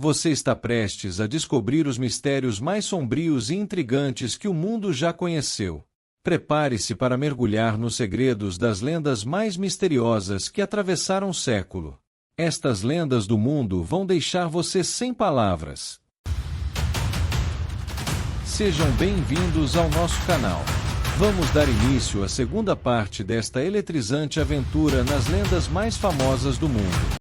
Você está prestes a descobrir os mistérios mais sombrios e intrigantes que o mundo já conheceu. Prepare-se para mergulhar nos segredos das lendas mais misteriosas que atravessaram o século. Estas lendas do mundo vão deixar você sem palavras. Sejam bem-vindos ao nosso canal. Vamos dar início à segunda parte desta eletrizante aventura nas lendas mais famosas do mundo.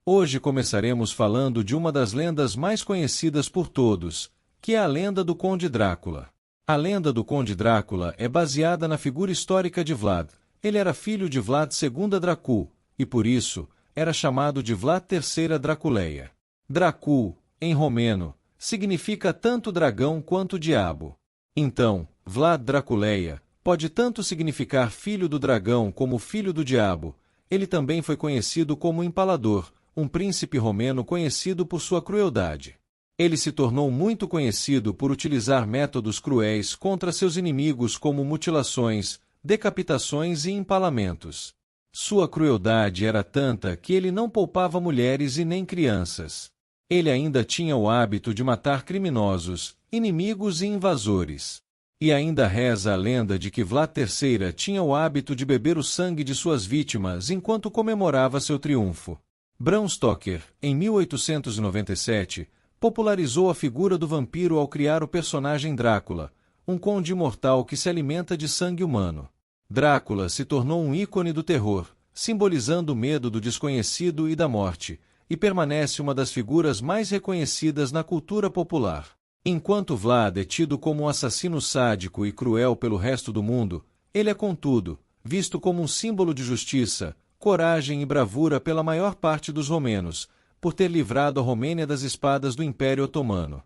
Hoje começaremos falando de uma das lendas mais conhecidas por todos, que é a lenda do Conde Drácula. A lenda do Conde Drácula é baseada na figura histórica de Vlad. Ele era filho de Vlad II Dracul, e por isso, era chamado de Vlad III Draculeia. Dracul, em romeno, significa tanto dragão quanto diabo. Então, Vlad Draculeia pode tanto significar filho do dragão como filho do diabo. Ele também foi conhecido como Empalador, um príncipe romeno conhecido por sua crueldade. Ele se tornou muito conhecido por utilizar métodos cruéis contra seus inimigos como mutilações, decapitações e empalamentos. Sua crueldade era tanta que ele não poupava mulheres e nem crianças. Ele ainda tinha o hábito de matar criminosos, inimigos e invasores. E ainda reza a lenda de que Vlad III tinha o hábito de beber o sangue de suas vítimas enquanto comemorava seu triunfo. Bram Stoker, em 1897, popularizou a figura do vampiro ao criar o personagem Drácula, um conde imortal que se alimenta de sangue humano. Drácula se tornou um ícone do terror, simbolizando o medo do desconhecido e da morte, e permanece uma das figuras mais reconhecidas na cultura popular. Enquanto Vlad é tido como um assassino sádico e cruel pelo resto do mundo, ele é, contudo, visto como um símbolo de justiça, coragem e bravura pela maior parte dos romenos, por ter livrado a Romênia das espadas do Império Otomano.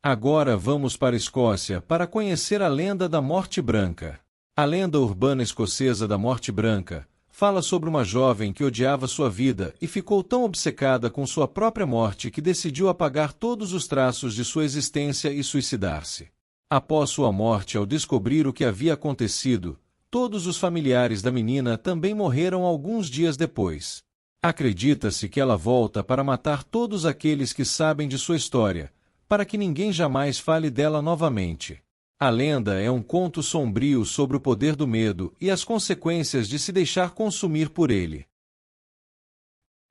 Agora vamos para a Escócia para conhecer a lenda da Morte Branca. A lenda urbana escocesa da Morte Branca fala sobre uma jovem que odiava sua vida e ficou tão obcecada com sua própria morte que decidiu apagar todos os traços de sua existência e suicidar-se. Após sua morte, ao descobrir o que havia acontecido, todos os familiares da menina também morreram alguns dias depois. Acredita-se que ela volta para matar todos aqueles que sabem de sua história, para que ninguém jamais fale dela novamente. A lenda é um conto sombrio sobre o poder do medo e as consequências de se deixar consumir por ele.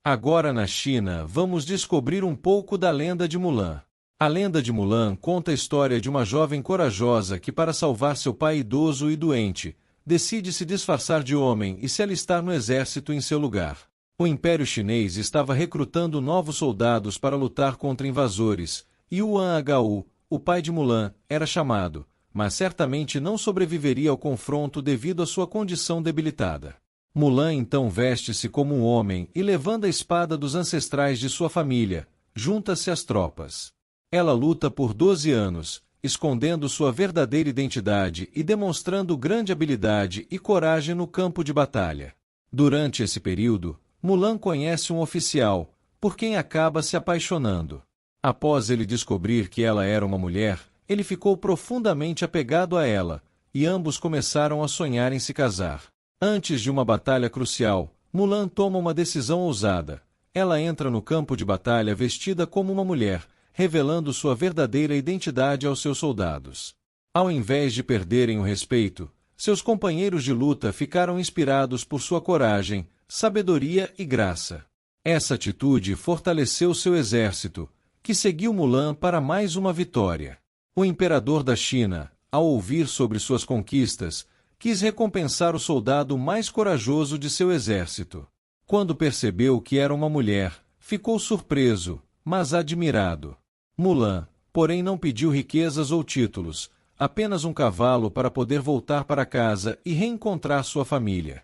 Agora na China, vamos descobrir um pouco da lenda de Mulan. A lenda de Mulan conta a história de uma jovem corajosa que, para salvar seu pai idoso e doente, decide se disfarçar de homem e se alistar no exército em seu lugar. O Império Chinês estava recrutando novos soldados para lutar contra invasores, e Yuan Hu, o pai de Mulan, era chamado, mas certamente não sobreviveria ao confronto devido à sua condição debilitada. Mulan então veste-se como um homem e, levando a espada dos ancestrais de sua família, junta-se às tropas. Ela luta por 12 anos, escondendo sua verdadeira identidade e demonstrando grande habilidade e coragem no campo de batalha. Durante esse período, Mulan conhece um oficial, por quem acaba se apaixonando. Após ele descobrir que ela era uma mulher, ele ficou profundamente apegado a ela, e ambos começaram a sonhar em se casar. Antes de uma batalha crucial, Mulan toma uma decisão ousada. Ela entra no campo de batalha vestida como uma mulher, revelando sua verdadeira identidade aos seus soldados. Ao invés de perderem o respeito, seus companheiros de luta ficaram inspirados por sua coragem, sabedoria e graça. Essa atitude fortaleceu seu exército, que seguiu Mulan para mais uma vitória. O imperador da China, ao ouvir sobre suas conquistas, quis recompensar o soldado mais corajoso de seu exército. Quando percebeu que era uma mulher, ficou surpreso, mas admirado. Mulan, porém, não pediu riquezas ou títulos, apenas um cavalo para poder voltar para casa e reencontrar sua família.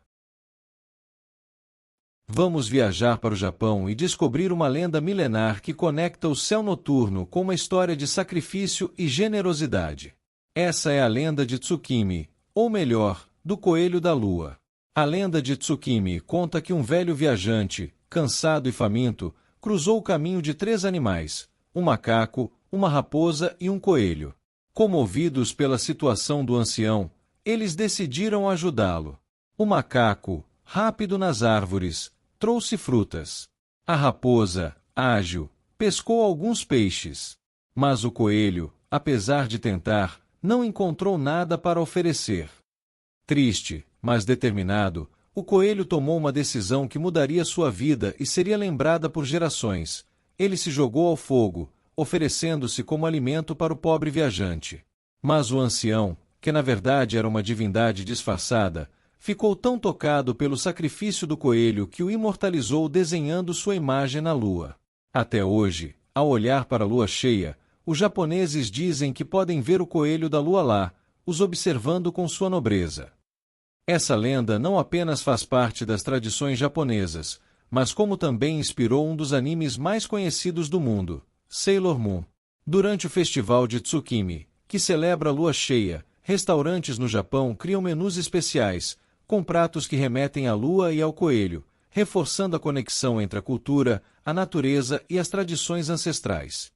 Vamos viajar para o Japão e descobrir uma lenda milenar que conecta o céu noturno com uma história de sacrifício e generosidade. Essa é a lenda de Tsukimi, ou melhor, do Coelho da Lua. A lenda de Tsukimi conta que um velho viajante, cansado e faminto, cruzou o caminho de 3 animais, um macaco, uma raposa e um coelho. Comovidos pela situação do ancião, eles decidiram ajudá-lo. O macaco, rápido nas árvores, trouxe frutas. A raposa, ágil, pescou alguns peixes. Mas o coelho, apesar de tentar, não encontrou nada para oferecer. Triste, mas determinado, o coelho tomou uma decisão que mudaria sua vida e seria lembrada por gerações. Ele se jogou ao fogo, oferecendo-se como alimento para o pobre viajante. Mas o ancião, que na verdade era uma divindade disfarçada, ficou tão tocado pelo sacrifício do coelho que o imortalizou desenhando sua imagem na lua. Até hoje, ao olhar para a lua cheia, os japoneses dizem que podem ver o coelho da lua lá, os observando com sua nobreza. Essa lenda não apenas faz parte das tradições japonesas, mas como também inspirou um dos animes mais conhecidos do mundo, Sailor Moon. Durante o festival de Tsukimi, que celebra a lua cheia, restaurantes no Japão criam menus especiais, com pratos que remetem à lua e ao coelho, reforçando a conexão entre a cultura, a natureza e as tradições ancestrais.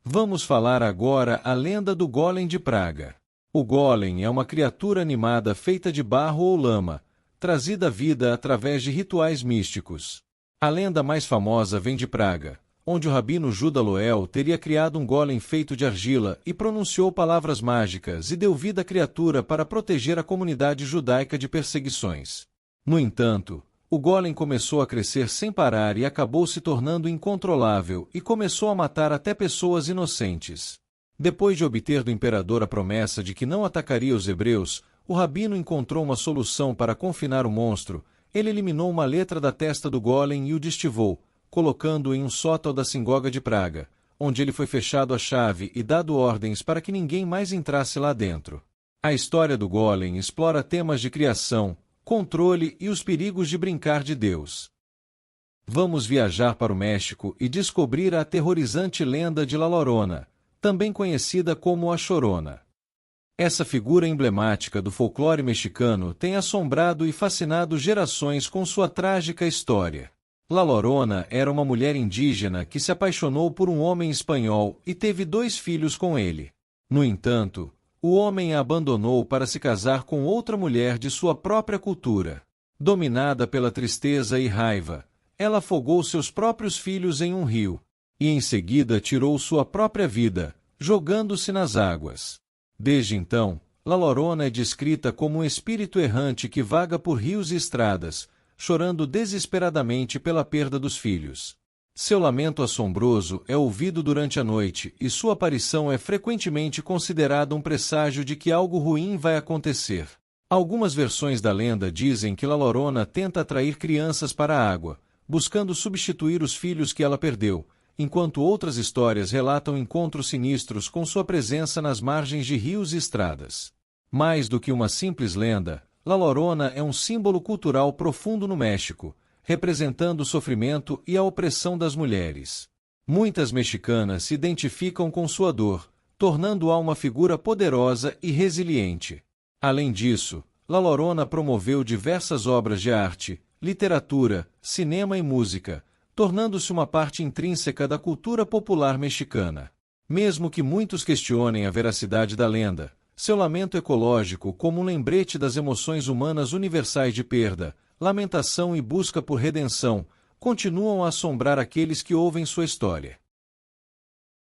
Vamos falar agora a lenda do Golem de Praga. O Golem é uma criatura animada feita de barro ou lama, trazida à vida através de rituais místicos. A lenda mais famosa vem de Praga, onde o rabino Juda Loel teria criado um golem feito de argila e pronunciou palavras mágicas e deu vida à criatura para proteger a comunidade judaica de perseguições. No entanto, o golem começou a crescer sem parar e acabou se tornando incontrolável e começou a matar até pessoas inocentes. Depois de obter do imperador a promessa de que não atacaria os hebreus, o rabino encontrou uma solução para confinar o monstro. Ele eliminou uma letra da testa do golem e o destivou, colocando-o em um sótão da sinagoga de Praga, onde ele foi fechado à chave e dado ordens para que ninguém mais entrasse lá dentro. A história do golem explora temas de criação, controle e os perigos de brincar de Deus. Vamos viajar para o México e descobrir a aterrorizante lenda de La Llorona, também conhecida como a Chorona. Essa figura emblemática do folclore mexicano tem assombrado e fascinado gerações com sua trágica história. La Llorona era uma mulher indígena que se apaixonou por um homem espanhol e teve 2 filhos com ele. No entanto, o homem a abandonou para se casar com outra mulher de sua própria cultura. Dominada pela tristeza e raiva, ela afogou seus próprios filhos em um rio, e em seguida tirou sua própria vida, jogando-se nas águas. Desde então, La Llorona é descrita como um espírito errante que vaga por rios e estradas, chorando desesperadamente pela perda dos filhos. Seu lamento assombroso é ouvido durante a noite e sua aparição é frequentemente considerada um presságio de que algo ruim vai acontecer. Algumas versões da lenda dizem que La Llorona tenta atrair crianças para a água, buscando substituir os filhos que ela perdeu, enquanto outras histórias relatam encontros sinistros com sua presença nas margens de rios e estradas. Mais do que uma simples lenda, La Llorona é um símbolo cultural profundo no México, representando o sofrimento e a opressão das mulheres. Muitas mexicanas se identificam com sua dor, tornando-a uma figura poderosa e resiliente. Além disso, La Llorona promoveu diversas obras de arte, literatura, cinema e música, tornando-se uma parte intrínseca da cultura popular mexicana. Mesmo que muitos questionem a veracidade da lenda, seu lamento ecológico como um lembrete das emoções humanas universais de perda, lamentação e busca por redenção, continuam a assombrar aqueles que ouvem sua história.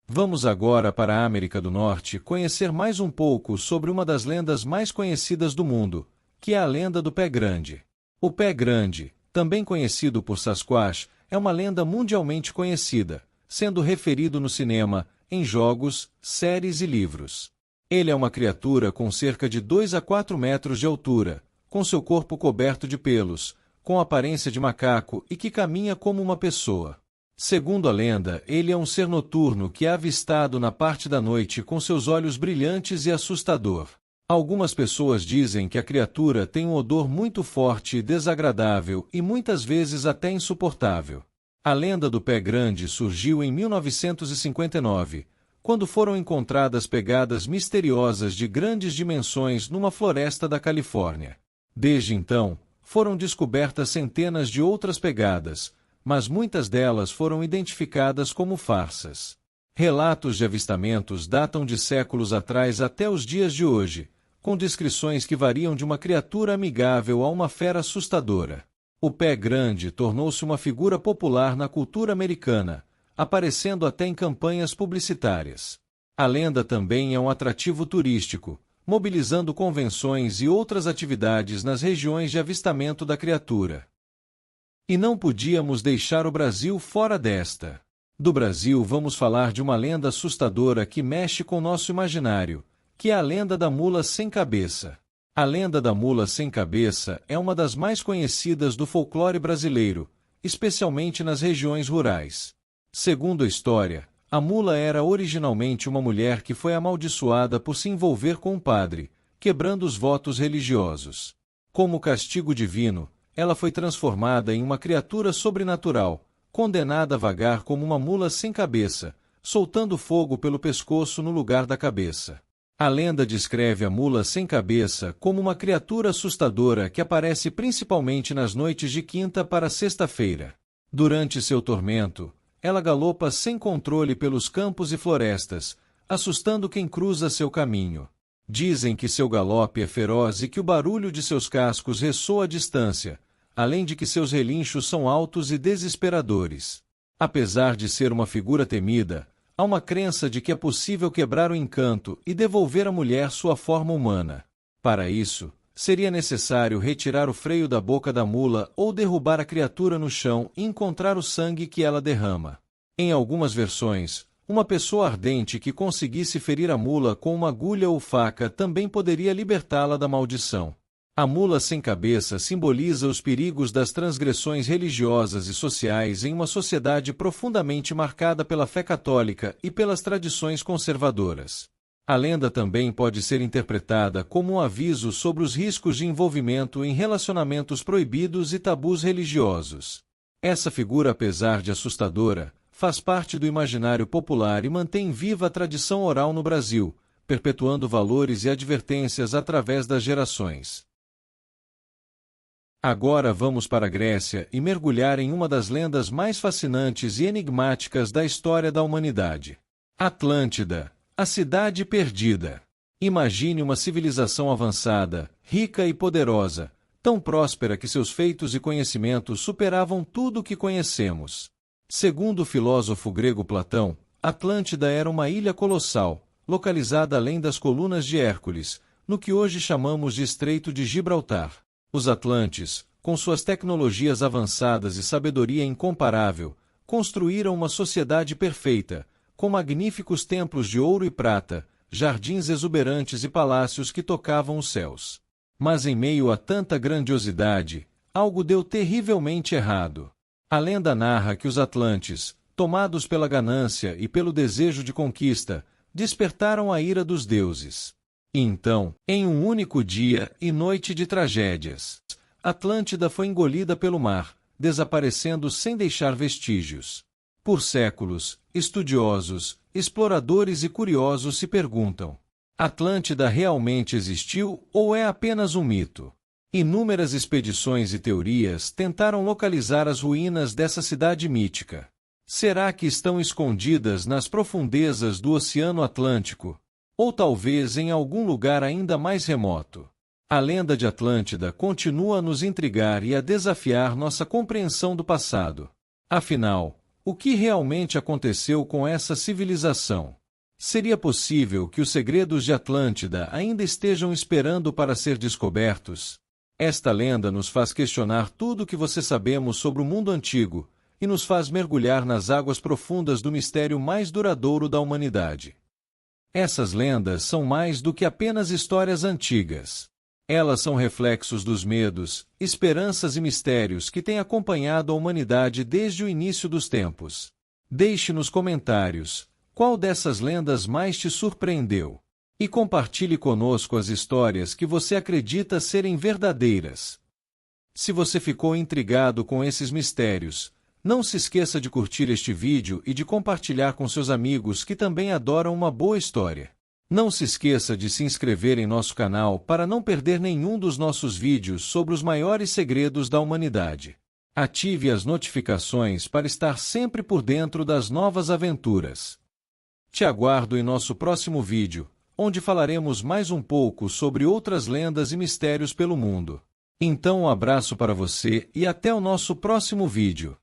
Vamos agora para a América do Norte conhecer mais um pouco sobre uma das lendas mais conhecidas do mundo, que é a lenda do Pé Grande. O Pé Grande, também conhecido por Sasquatch, é uma lenda mundialmente conhecida, sendo referido no cinema, em jogos, séries e livros. Ele é uma criatura com cerca de 2 a 4 metros de altura, com seu corpo coberto de pelos, com aparência de macaco e que caminha como uma pessoa. Segundo a lenda, ele é um ser noturno que é avistado na parte da noite com seus olhos brilhantes e assustador. Algumas pessoas dizem que a criatura tem um odor muito forte e desagradável e muitas vezes até insuportável. A lenda do Pé Grande surgiu em 1959, quando foram encontradas pegadas misteriosas de grandes dimensões numa floresta da Califórnia. Desde então, foram descobertas centenas de outras pegadas, mas muitas delas foram identificadas como farsas. Relatos de avistamentos datam de séculos atrás até os dias de hoje, com descrições que variam de uma criatura amigável a uma fera assustadora. O pé grande tornou-se uma figura popular na cultura americana, aparecendo até em campanhas publicitárias. A lenda também é um atrativo turístico, mobilizando convenções e outras atividades nas regiões de avistamento da criatura. E não podíamos deixar o Brasil fora desta. Do Brasil vamos falar de uma lenda assustadora que mexe com nosso imaginário, que é a lenda da mula sem cabeça. A lenda da mula sem cabeça é uma das mais conhecidas do folclore brasileiro, especialmente nas regiões rurais. Segundo a história, a mula era originalmente uma mulher que foi amaldiçoada por se envolver com um padre, quebrando os votos religiosos. Como castigo divino, ela foi transformada em uma criatura sobrenatural, condenada a vagar como uma mula sem cabeça, soltando fogo pelo pescoço no lugar da cabeça. A lenda descreve a mula sem cabeça como uma criatura assustadora que aparece principalmente nas noites de quinta para sexta-feira. Durante seu tormento, ela galopa sem controle pelos campos e florestas, assustando quem cruza seu caminho. Dizem que seu galope é feroz e que o barulho de seus cascos ressoa à distância, além de que seus relinchos são altos e desesperadores. Apesar de ser uma figura temida, há uma crença de que é possível quebrar o encanto e devolver à mulher sua forma humana. Para isso, seria necessário retirar o freio da boca da mula ou derrubar a criatura no chão e encontrar o sangue que ela derrama. Em algumas versões, uma pessoa ardente que conseguisse ferir a mula com uma agulha ou faca também poderia libertá-la da maldição. A mula sem cabeça simboliza os perigos das transgressões religiosas e sociais em uma sociedade profundamente marcada pela fé católica e pelas tradições conservadoras. A lenda também pode ser interpretada como um aviso sobre os riscos de envolvimento em relacionamentos proibidos e tabus religiosos. Essa figura, apesar de assustadora, faz parte do imaginário popular e mantém viva a tradição oral no Brasil, perpetuando valores e advertências através das gerações. Agora vamos para a Grécia e mergulhar em uma das lendas mais fascinantes e enigmáticas da história da humanidade. Atlântida, a cidade perdida. Imagine uma civilização avançada, rica e poderosa, tão próspera que seus feitos e conhecimentos superavam tudo o que conhecemos. Segundo o filósofo grego Platão, Atlântida era uma ilha colossal, localizada além das colunas de Hércules, no que hoje chamamos de Estreito de Gibraltar. Os atlantes, com suas tecnologias avançadas e sabedoria incomparável, construíram uma sociedade perfeita, com magníficos templos de ouro e prata, jardins exuberantes e palácios que tocavam os céus. Mas em meio a tanta grandiosidade, algo deu terrivelmente errado. A lenda narra que os atlantes, tomados pela ganância e pelo desejo de conquista, despertaram a ira dos deuses. E então, em um único dia e noite de tragédias, Atlântida foi engolida pelo mar, desaparecendo sem deixar vestígios. Por séculos, estudiosos, exploradores e curiosos se perguntam: Atlântida realmente existiu ou é apenas um mito? Inúmeras expedições e teorias tentaram localizar as ruínas dessa cidade mítica. Será que estão escondidas nas profundezas do Oceano Atlântico? Ou talvez em algum lugar ainda mais remoto? A lenda de Atlântida continua a nos intrigar e a desafiar nossa compreensão do passado. Afinal, o que realmente aconteceu com essa civilização? Seria possível que os segredos de Atlântida ainda estejam esperando para ser descobertos? Esta lenda nos faz questionar tudo o que você sabemos sobre o mundo antigo e nos faz mergulhar nas águas profundas do mistério mais duradouro da humanidade. Essas lendas são mais do que apenas histórias antigas. Elas são reflexos dos medos, esperanças e mistérios que têm acompanhado a humanidade desde o início dos tempos. Deixe nos comentários qual dessas lendas mais te surpreendeu. E compartilhe conosco as histórias que você acredita serem verdadeiras. Se você ficou intrigado com esses mistérios, não se esqueça de curtir este vídeo e de compartilhar com seus amigos que também adoram uma boa história. Não se esqueça de se inscrever em nosso canal para não perder nenhum dos nossos vídeos sobre os maiores segredos da humanidade. Ative as notificações para estar sempre por dentro das novas aventuras. Te aguardo em nosso próximo vídeo, onde falaremos mais um pouco sobre outras lendas e mistérios pelo mundo. Então um abraço para você e até o nosso próximo vídeo.